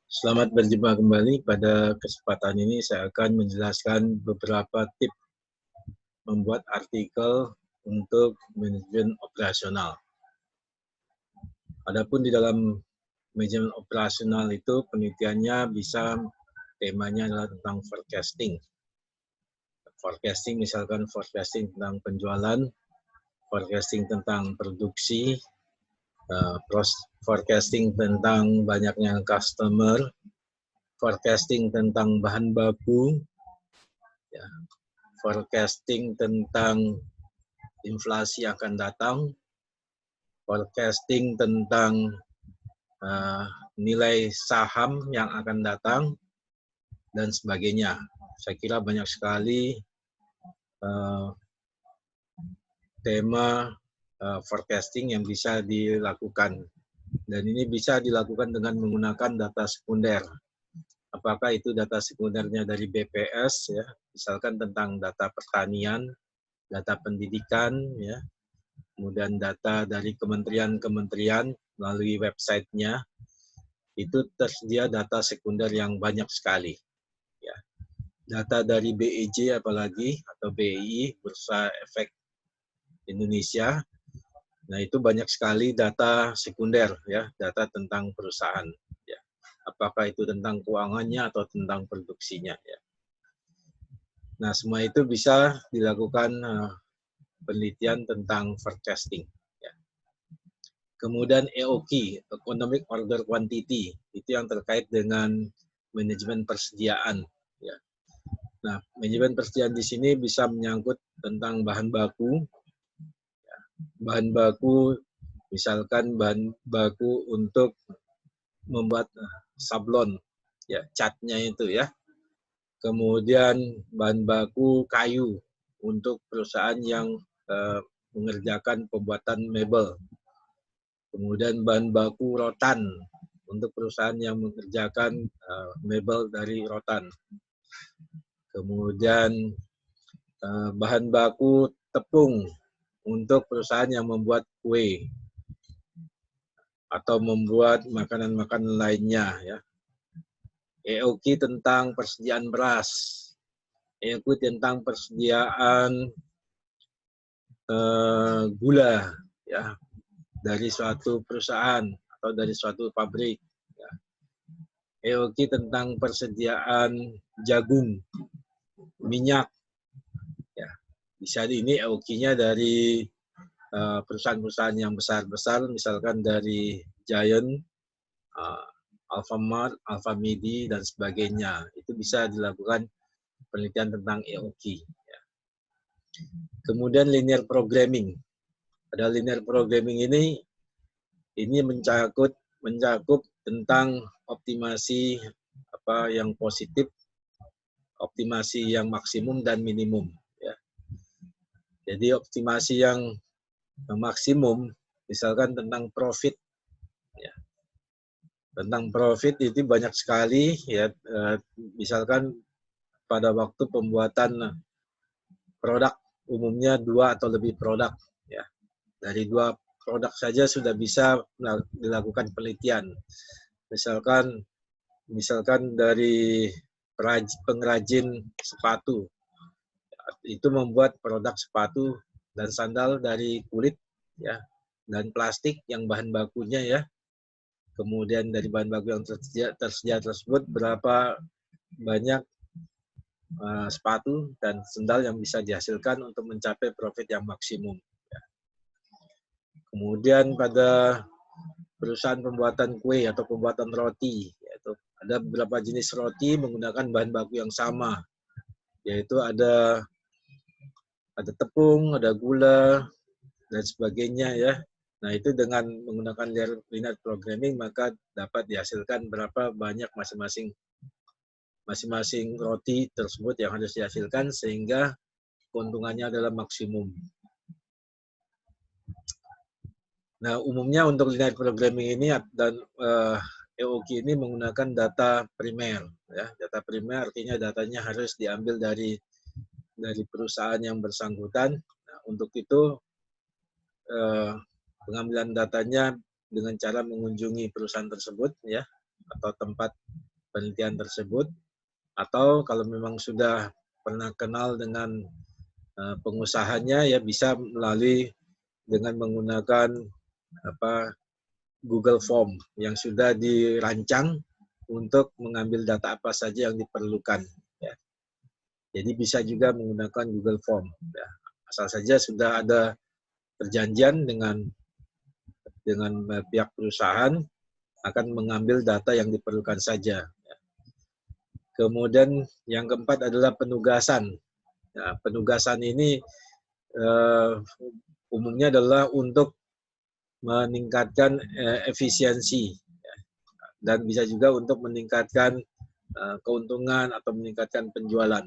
Selamat berjumpa kembali. Pada kesempatan ini saya akan menjelaskan beberapa tips membuat artikel untuk manajemen operasional. Adapun di dalam manajemen operasional itu penelitiannya bisa temanya adalah tentang forecasting. Forecasting misalkan forecasting tentang penjualan, forecasting tentang produksi, forecasting tentang banyaknya customer, forecasting tentang bahan baku, ya, forecasting tentang inflasi akan datang, forecasting tentang nilai saham yang akan datang, dan sebagainya. Saya kira banyak sekali tema forecasting yang bisa dilakukan. Dan ini bisa dilakukan dengan menggunakan data sekunder. Apakah itu data sekundernya dari BPS, ya, misalkan tentang data pertanian, data pendidikan, ya, kemudian data dari kementerian-kementerian melalui websitenya, itu tersedia data sekunder yang banyak sekali. Ya. Data dari BEJ apalagi, atau BEI, Bursa Efek Indonesia, nah itu banyak sekali data sekunder, ya, data tentang perusahaan. Ya. Apakah itu tentang keuangannya atau tentang produksinya. Ya. Nah, semua itu bisa dilakukan penelitian tentang forecasting. Ya. Kemudian EOQ, Economic Order Quantity, itu yang terkait dengan manajemen persediaan. Ya. Nah, manajemen persediaan di sini bisa menyangkut tentang bahan baku. Ya. Bahan baku, misalkan bahan baku untuk membuat sablon, ya, catnya itu, ya. Kemudian bahan baku kayu untuk perusahaan yang mengerjakan pembuatan mebel. Kemudian bahan baku rotan untuk perusahaan yang mengerjakan mebel dari rotan. Kemudian bahan baku tepung untuk perusahaan yang membuat kue atau membuat makanan-makanan lainnya, ya. EOQ tentang persediaan beras, EOQ tentang persediaan gula, ya, dari suatu perusahaan atau dari suatu pabrik. Ya. EOQ tentang persediaan jagung, minyak. Ya. Bisa ini EOQ-nya dari perusahaan-perusahaan yang besar-besar, misalkan dari Giant, Alfamart, Alfamidi, dan sebagainya. Itu bisa dilakukan penelitian tentang EOQ. Ya. Kemudian linear programming. Pada linear programming ini mencakup tentang optimasi apa yang positif, optimasi yang maksimum dan minimum. Ya. Jadi optimasi yang maksimum, misalkan tentang profit. Ya. Tentang profit itu banyak sekali, ya. Misalkan pada waktu pembuatan produk umumnya 2 atau lebih produk. Ya. Dari 2 produk saja sudah bisa dilakukan penelitian. Misalkan dari pengrajin sepatu, itu membuat produk sepatu dan sandal dari kulit, ya, dan plastik yang bahan bakunya, ya. Kemudian dari bahan baku yang tersedia tersebut berapa banyak sepatu dan sandal yang bisa dihasilkan untuk mencapai profit yang maksimum. Ya. Kemudian pada perusahaan pembuatan kue atau pembuatan roti, yaitu ada beberapa jenis roti menggunakan bahan baku yang sama, yaitu ada tepung, ada gula, dan sebagainya, ya. Nah, itu dengan menggunakan linear programming maka dapat dihasilkan berapa banyak masing-masing roti tersebut yang harus dihasilkan sehingga keuntungannya adalah maksimum. Nah, umumnya untuk linear programming ini dan EOQ ini menggunakan data primer, ya. Data primer artinya datanya harus diambil dari perusahaan yang bersangkutan. Nah, untuk itu pengambilan datanya dengan cara mengunjungi perusahaan tersebut, ya. atau tempat penelitian tersebut, atau kalau memang sudah pernah kenal dengan pengusahanya, ya bisa melalui dengan menggunakan Google Form yang sudah dirancang untuk mengambil data apa saja yang diperlukan. Ya. Jadi bisa juga menggunakan Google Form. Ya. Asal saja sudah ada perjanjian dengan pihak perusahaan akan mengambil data yang diperlukan saja. Kemudian yang keempat adalah penugasan. Nah, penugasan ini umumnya adalah untuk meningkatkan efisiensi dan bisa juga untuk meningkatkan keuntungan atau meningkatkan penjualan.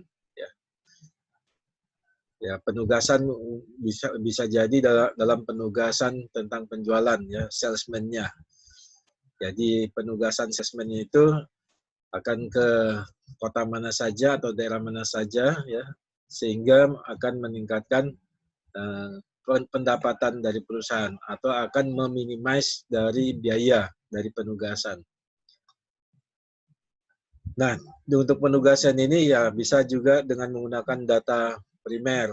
Ya, penugasan bisa jadi dalam penugasan tentang penjualan, ya, salesman-nya. Jadi penugasan salesman itu akan ke kota mana saja atau daerah mana saja, ya, sehingga akan meningkatkan pendapatan dari perusahaan atau akan meminimais dari biaya dari penugasan. Nah, untuk penugasan ini ya bisa juga dengan menggunakan data primer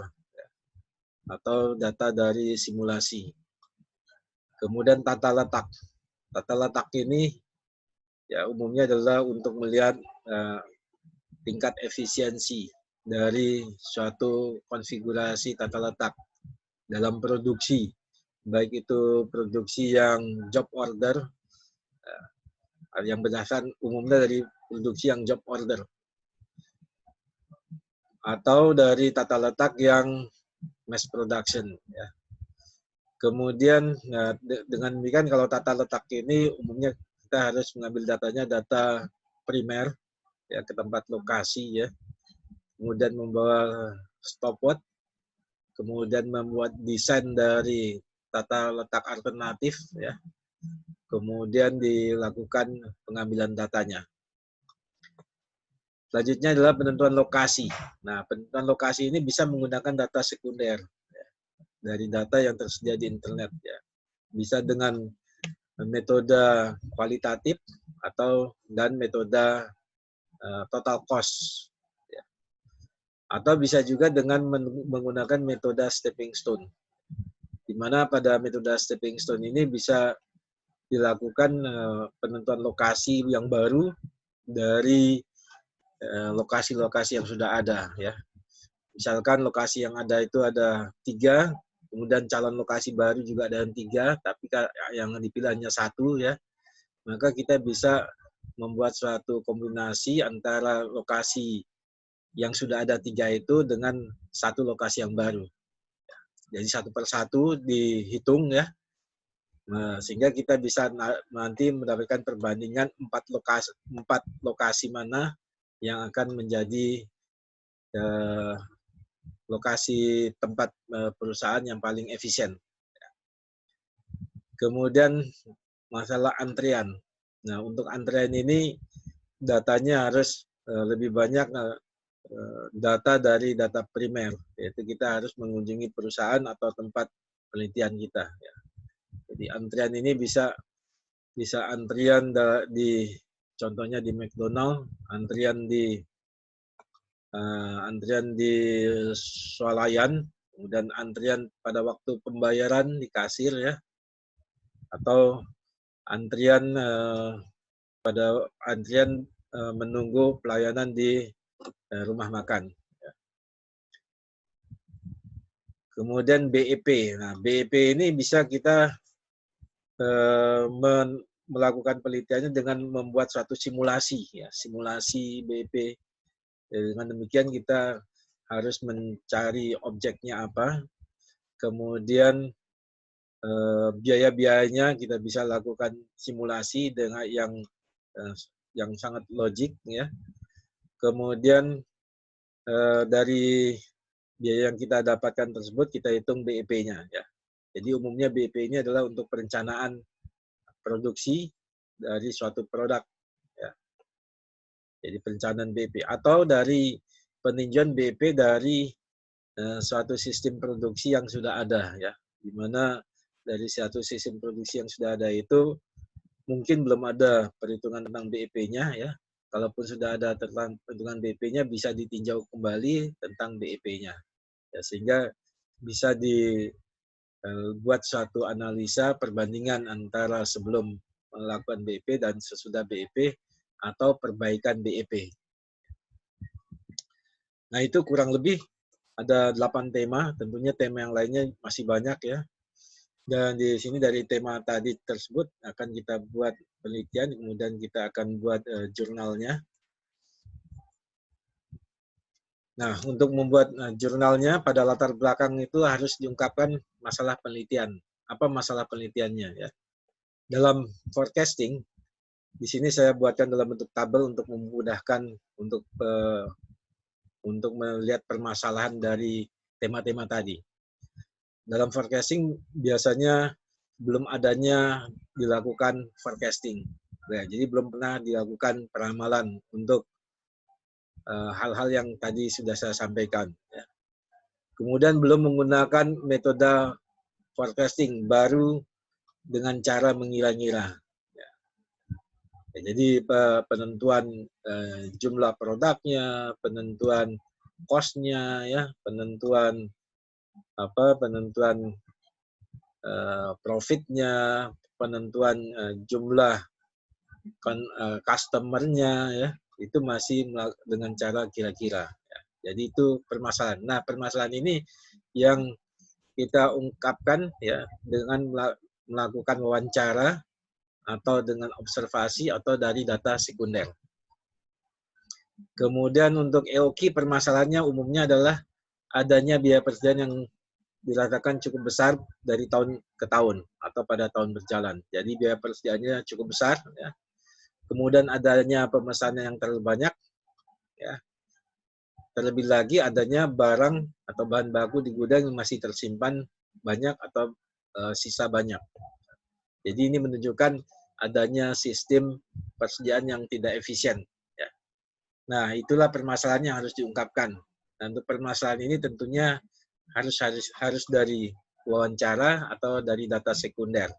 atau data dari simulasi. Kemudian tata letak. Tata letak ini ya umumnya adalah untuk melihat tingkat efisiensi dari suatu konfigurasi tata letak dalam produksi, baik itu produksi yang job order, yang berdasarkan umumnya dari produksi yang job order, atau dari tata letak yang mass production. Ya. Kemudian dengan demikian kalau tata letak ini umumnya kita harus mengambil datanya data primer, ya, ke tempat lokasi, ya, kemudian membawa stopwatch, kemudian membuat desain dari tata letak alternatif, ya, kemudian dilakukan pengambilan datanya. Selanjutnya adalah penentuan lokasi. Nah, penentuan lokasi ini bisa menggunakan data sekunder, ya, dari data yang tersedia di internet. Ya. Bisa dengan metode kualitatif dan metode total cost. Ya. Atau bisa juga dengan menggunakan metode stepping stone. Di mana pada metode stepping stone ini bisa dilakukan penentuan lokasi yang baru dari lokasi-lokasi yang sudah ada, ya. Misalkan lokasi yang ada itu ada 3, kemudian calon lokasi baru juga ada 3, tapi yang dipilih hanya 1, ya. Maka kita bisa membuat suatu kombinasi antara lokasi yang sudah ada 3 itu dengan 1 lokasi yang baru. Jadi 1 per 1 dihitung, ya. Nah, sehingga kita bisa nanti mendapatkan perbandingan 4 lokasi mana yang akan menjadi lokasi tempat perusahaan yang paling efisien. Kemudian masalah antrian. Nah, untuk antrian ini datanya harus lebih banyak data dari data primer, yaitu kita harus mengunjungi perusahaan atau tempat penelitian kita. Ya. Jadi antrian ini bisa antrian contohnya di McDonald, antrian di swalayan, kemudian antrian pada waktu pembayaran di kasir, ya, atau antrian menunggu pelayanan di rumah makan. Ya. Kemudian BEP. Nah, BEP ini bisa kita melakukan penelitiannya dengan membuat suatu simulasi, ya, simulasi BEP. Dengan demikian kita harus mencari objeknya apa, kemudian biaya-biayanya kita bisa lakukan simulasi dengan yang sangat logik, ya. Kemudian dari biaya yang kita dapatkan tersebut kita hitung BEP-nya, ya. Jadi umumnya BEP ini adalah untuk perencanaan produksi dari suatu produk, ya. Jadi perencanaan BEP atau dari peninjauan BEP dari suatu sistem produksi yang sudah ada, ya. Di mana dari suatu sistem produksi yang sudah ada itu mungkin belum ada perhitungan tentang BEP-nya ya. Kalaupun sudah ada tentang perhitungan BEP-nya, bisa ditinjau kembali tentang BEP-nya. Ya, sehingga bisa dibuat suatu analisa perbandingan antara sebelum melakukan BEP dan sesudah BEP atau perbaikan BEP. Nah, itu kurang lebih ada 8 tema, tentunya tema yang lainnya masih banyak ya. Dan di sini dari tema tadi tersebut akan kita buat penelitian, kemudian kita akan buat jurnalnya. Nah, untuk membuat jurnalnya pada latar belakang itu harus diungkapkan masalah penelitian. Apa masalah penelitiannya ya? Dalam forecasting, di sini saya buatkan dalam bentuk tabel untuk memudahkan untuk melihat permasalahan dari tema-tema tadi. Dalam forecasting biasanya belum adanya dilakukan forecasting. Ya, jadi belum pernah dilakukan peramalan untuk hal-hal yang tadi sudah saya sampaikan. Ya. Kemudian belum menggunakan metode forecasting baru dengan cara mengira-ngira. Ya. Jadi penentuan jumlah produknya, penentuan cost-nya, ya, penentuan profitnya, penentuan jumlah customer-nya, ya, itu masih dengan cara kira-kira. Ya. Jadi itu permasalahan. Nah, permasalahan ini yang kita ungkapkan ya dengan melakukan wawancara atau dengan observasi atau dari data sekunder. Kemudian untuk EOQ permasalahannya umumnya adalah adanya biaya persediaan yang dirasakan cukup besar dari tahun ke tahun atau pada tahun berjalan. Jadi biaya persediaannya cukup besar. Ya. Kemudian adanya pemesanan yang terlalu banyak. Ya. Terlebih lagi adanya barang atau bahan baku di gudang yang masih tersimpan banyak atau sisa banyak. Jadi ini menunjukkan adanya sistem persediaan yang tidak efisien. Ya. Nah, itulah permasalahan yang harus diungkapkan. Dan untuk permasalahan ini tentunya harus dari wawancara atau dari data sekunder.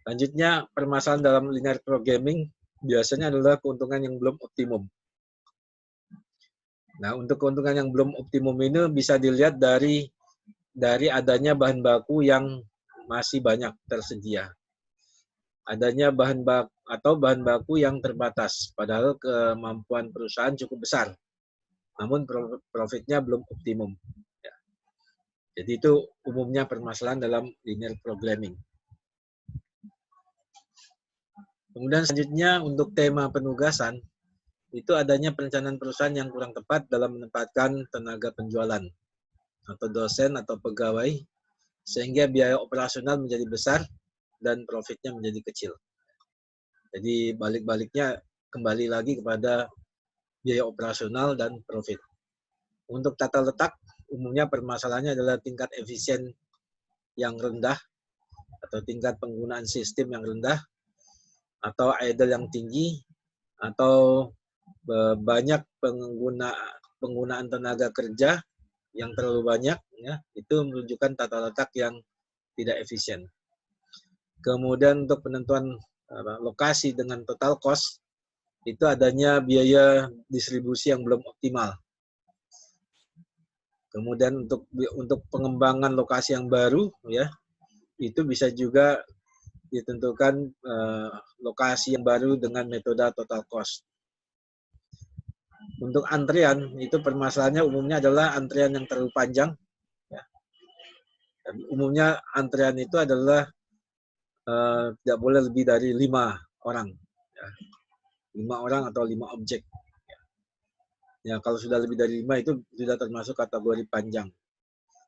Lanjutnya, permasalahan dalam linear programming biasanya adalah keuntungan yang belum optimum. Nah, untuk keuntungan yang belum optimum ini bisa dilihat dari adanya bahan baku yang masih banyak tersedia. Adanya bahan baku yang terbatas, padahal kemampuan perusahaan cukup besar, namun profitnya belum optimum. Ya. Jadi itu umumnya permasalahan dalam linear programming. Kemudian selanjutnya untuk tema penugasan, itu adanya perencanaan perusahaan yang kurang tepat dalam menempatkan tenaga penjualan atau dosen atau pegawai, sehingga biaya operasional menjadi besar dan profitnya menjadi kecil. Jadi balik-baliknya kembali lagi kepada biaya operasional dan profit. Untuk tata letak, umumnya permasalahannya adalah tingkat efisien yang rendah atau tingkat penggunaan sistem yang rendah atau idle yang tinggi atau banyak penggunaan tenaga kerja yang terlalu banyak, ya, itu menunjukkan tata letak yang tidak efisien. Kemudian untuk penentuan lokasi dengan total cost, itu adanya biaya distribusi yang belum optimal. Kemudian untuk pengembangan lokasi yang baru, ya, itu bisa juga ditentukan lokasi yang baru dengan metode total cost. Untuk antrian, itu permasalahannya umumnya adalah antrian yang terlalu panjang. Ya. Dan umumnya antrian itu adalah tidak boleh lebih dari 5 orang. Ya. 5 orang atau 5 objek. Ya, kalau sudah lebih dari 5 itu sudah termasuk kategori panjang.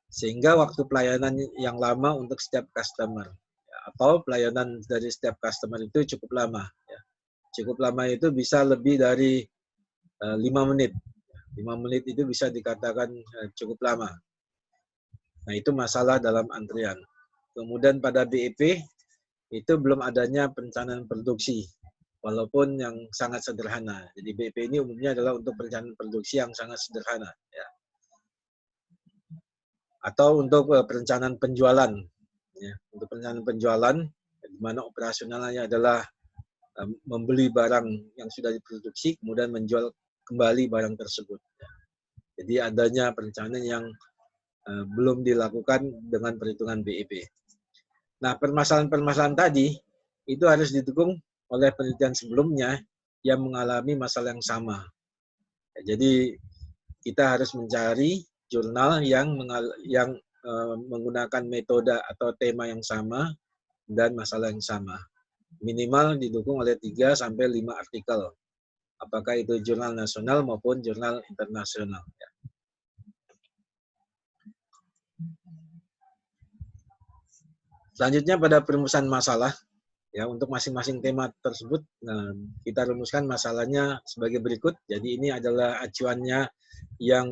Sehingga waktu pelayanan yang lama untuk setiap customer. Ya, atau pelayanan dari setiap customer itu cukup lama. Ya. Cukup lama itu bisa lebih dari 5 menit. 5 menit itu bisa dikatakan cukup lama. Nah, itu masalah dalam antrian. Kemudian pada BEP, itu belum adanya perencanaan produksi, walaupun yang sangat sederhana. Jadi BEP ini umumnya adalah untuk perencanaan produksi yang sangat sederhana. Ya. Atau untuk perencanaan penjualan. Ya. Untuk perencanaan penjualan, di mana operasionalnya adalah membeli barang yang sudah diproduksi, kemudian menjual kembali barang tersebut. Jadi adanya perencanaan yang belum dilakukan dengan perhitungan BEP. Nah, permasalahan-permasalahan tadi itu harus didukung oleh penelitian sebelumnya yang mengalami masalah yang sama. Jadi kita harus mencari jurnal yang menggunakan metode atau tema yang sama dan masalah yang sama. Minimal didukung oleh 3-5 artikel. Apakah itu jurnal nasional maupun jurnal internasional. Selanjutnya pada perumusan masalah, ya untuk masing-masing tema tersebut, kita rumuskan masalahnya sebagai berikut. Jadi ini adalah acuannya yang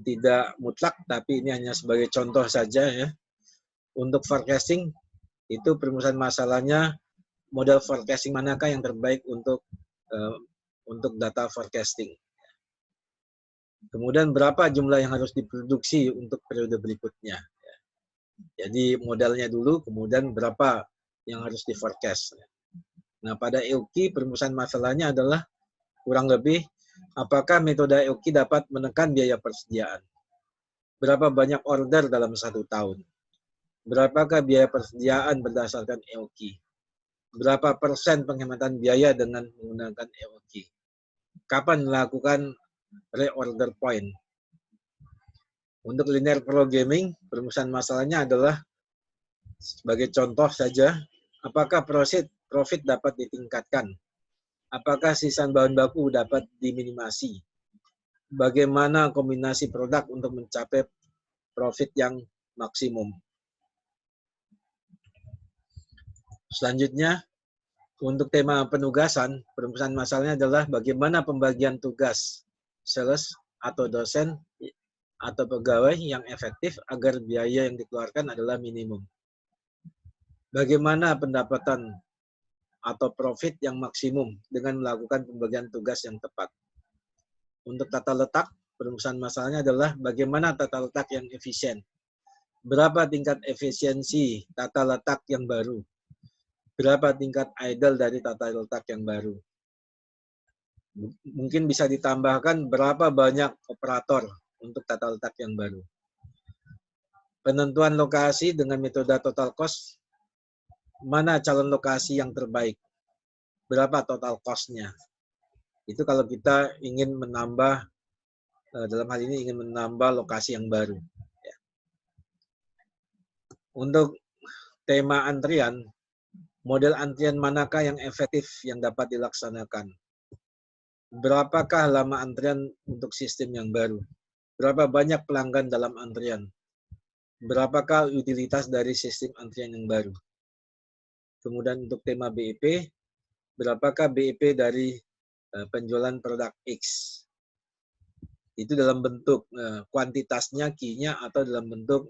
tidak mutlak, tapi ini hanya sebagai contoh saja ya. Untuk forecasting itu perumusan masalahnya model forecasting manakah yang terbaik untuk data forecasting. Kemudian berapa jumlah yang harus diproduksi untuk periode berikutnya. Jadi modelnya dulu, kemudian berapa yang harus di forecast. Nah, pada EOQ perumusan masalahnya adalah kurang lebih apakah metode EOQ dapat menekan biaya persediaan. Berapa banyak order dalam 1 tahun. Berapakah biaya persediaan berdasarkan EOQ. Berapa persen penghematan biaya dengan menggunakan EOQ. Kapan melakukan reorder point. Untuk linear programming, perumusan masalahnya adalah sebagai contoh saja, apakah profit dapat ditingkatkan? Apakah sisa bahan baku dapat diminimasi? Bagaimana kombinasi produk untuk mencapai profit yang maksimum? Selanjutnya, untuk tema penugasan, perumusan masalahnya adalah bagaimana pembagian tugas sales atau dosen atau pegawai yang efektif agar biaya yang dikeluarkan adalah minimum. Bagaimana pendapatan atau profit yang maksimum dengan melakukan pembagian tugas yang tepat. Untuk tata letak, perumusan masalahnya adalah bagaimana tata letak yang efisien. Berapa tingkat efisiensi tata letak yang baru. Berapa tingkat idle dari tata letak yang baru. Mungkin bisa ditambahkan berapa banyak operator untuk tata letak yang baru. Penentuan lokasi dengan metode total cost, mana calon lokasi yang terbaik, berapa total cost-nya. Itu kalau kita ingin menambah, dalam hal ini ingin menambah lokasi yang baru. Untuk tema antrian, model antrian manakah yang efektif yang dapat dilaksanakan. Berapakah lama antrian untuk sistem yang baru. Berapa banyak pelanggan dalam antrian? Berapakah utilitas dari sistem antrian yang baru? Kemudian untuk tema BEP, berapakah BEP dari penjualan produk X? Itu dalam bentuk kuantitasnya, Q-nya, atau dalam bentuk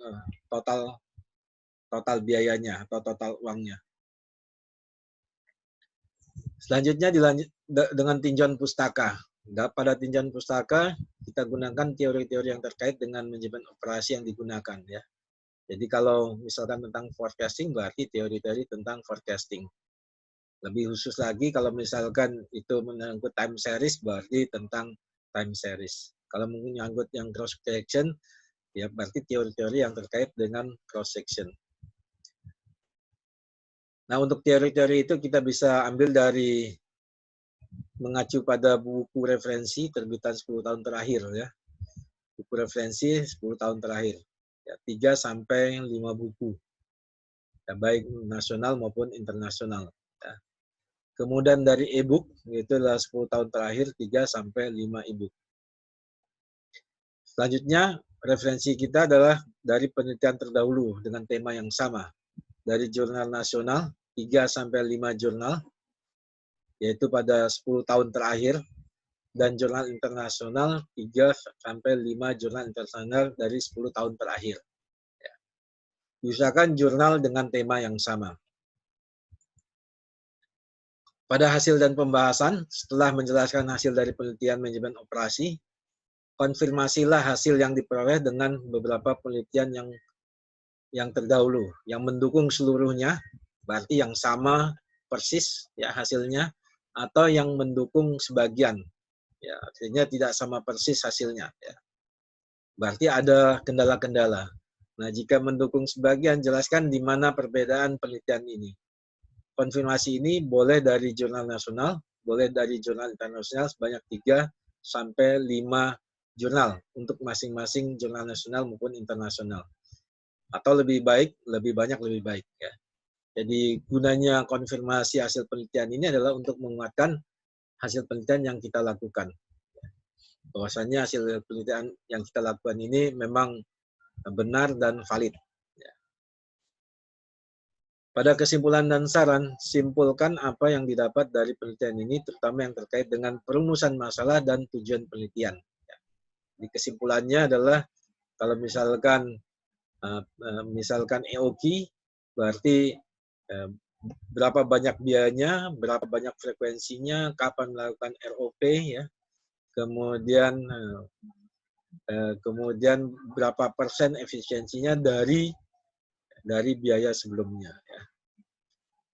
total biayanya atau total uangnya. Selanjutnya dilanjut dengan tinjauan pustaka. Pada tinjauan pustaka, kita gunakan teori-teori yang terkait dengan manajemen operasi yang digunakan. Ya. Jadi kalau misalkan tentang forecasting, berarti teori-teori tentang forecasting. Lebih khusus lagi, kalau misalkan itu menyangkut time series, berarti tentang time series. Kalau menyangkut yang cross section, ya berarti teori-teori yang terkait dengan cross section. Nah, untuk teori-teori itu kita bisa ambil dari mengacu pada buku referensi terbitan 10 tahun terakhir ya. Buku referensi 10 tahun terakhir. Ya, 3-5 buku. Ya, baik nasional maupun internasional. Ya. Kemudian dari e-book, itu adalah 10 tahun terakhir, 3-5 e-book. Selanjutnya, referensi kita adalah dari penelitian terdahulu dengan tema yang sama. Dari jurnal nasional, 3-5 jurnal, yaitu pada 10 tahun terakhir, dan jurnal internasional 3-5 jurnal internasional dari 10 tahun terakhir. Ya. Diusahakan jurnal dengan tema yang sama. Pada hasil dan pembahasan, setelah menjelaskan hasil dari penelitian manajemen operasi, konfirmasilah hasil yang diperoleh dengan beberapa penelitian yang terdahulu, yang mendukung seluruhnya, berarti yang sama persis ya hasilnya, atau yang mendukung sebagian, ya artinya tidak sama persis hasilnya. Ya. Berarti ada kendala-kendala. Nah, jika mendukung sebagian, jelaskan di mana perbedaan penelitian ini. Konfirmasi ini boleh dari jurnal nasional, boleh dari jurnal internasional sebanyak 3 sampai 5 jurnal untuk masing-masing jurnal nasional maupun internasional. Atau lebih baik, lebih banyak, lebih baik. Ya. Jadi gunanya konfirmasi hasil penelitian ini adalah untuk menguatkan hasil penelitian yang kita lakukan. Bahwasannya hasil penelitian yang kita lakukan ini memang benar dan valid. Pada kesimpulan dan saran, simpulkan apa yang didapat dari penelitian ini, terutama yang terkait dengan perumusan masalah dan tujuan penelitian. Di kesimpulannya adalah kalau misalkan EOQ, berarti berapa banyak biayanya, berapa banyak frekuensinya, kapan melakukan ROP, ya, kemudian berapa persen efisiensinya dari biaya sebelumnya. Ya.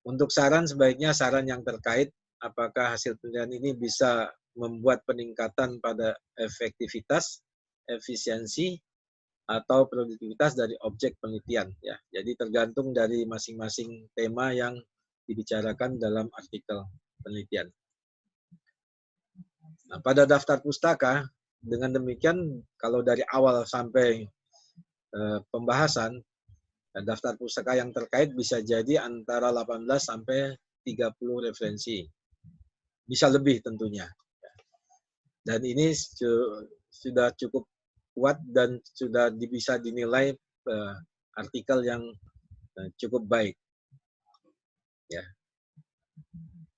Untuk saran, sebaiknya saran yang terkait apakah hasil penelitian ini bisa membuat peningkatan pada efektivitas, efisiensi, atau produktivitas dari objek penelitian. Ya. Jadi tergantung dari masing-masing tema yang dibicarakan dalam artikel penelitian. Nah, pada daftar pustaka, dengan demikian kalau dari awal sampai pembahasan, daftar pustaka yang terkait bisa jadi antara 18 sampai 30 referensi. Bisa lebih tentunya. Dan ini sudah cukup kuat dan sudah bisa dinilai artikel yang cukup baik. Ya.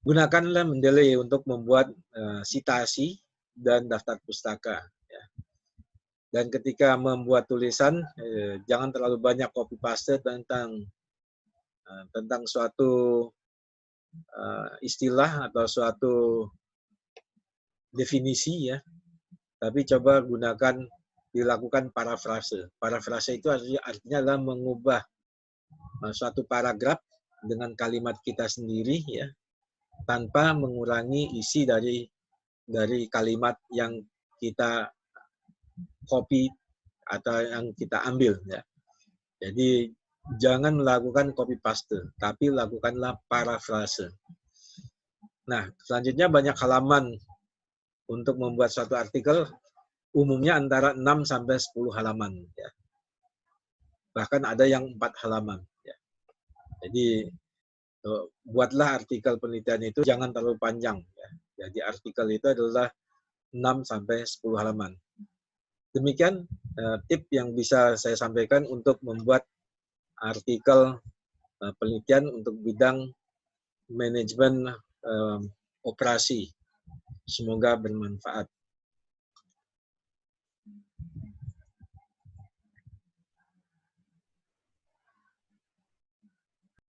Gunakanlah Mendeley untuk membuat sitasi dan daftar pustaka. Ya. Dan ketika membuat tulisan, jangan terlalu banyak copy paste tentang suatu istilah atau suatu definisi, ya. Tapi coba dilakukan parafrase. Parafrase itu artinya adalah mengubah suatu paragraf dengan kalimat kita sendiri, ya, tanpa mengurangi isi dari kalimat yang kita copy atau yang kita ambil, ya. Jadi jangan melakukan copy paste, tapi lakukanlah parafrase. Nah, selanjutnya banyak halaman untuk membuat suatu artikel, umumnya antara 6 sampai 10 halaman, ya. Bahkan ada yang 4 halaman, ya. Jadi buatlah artikel penelitian itu jangan terlalu panjang, ya. Jadi artikel itu adalah 6 sampai 10 halaman. Demikian tip yang bisa saya sampaikan untuk membuat artikel penelitian untuk bidang manajemen operasi. Semoga bermanfaat.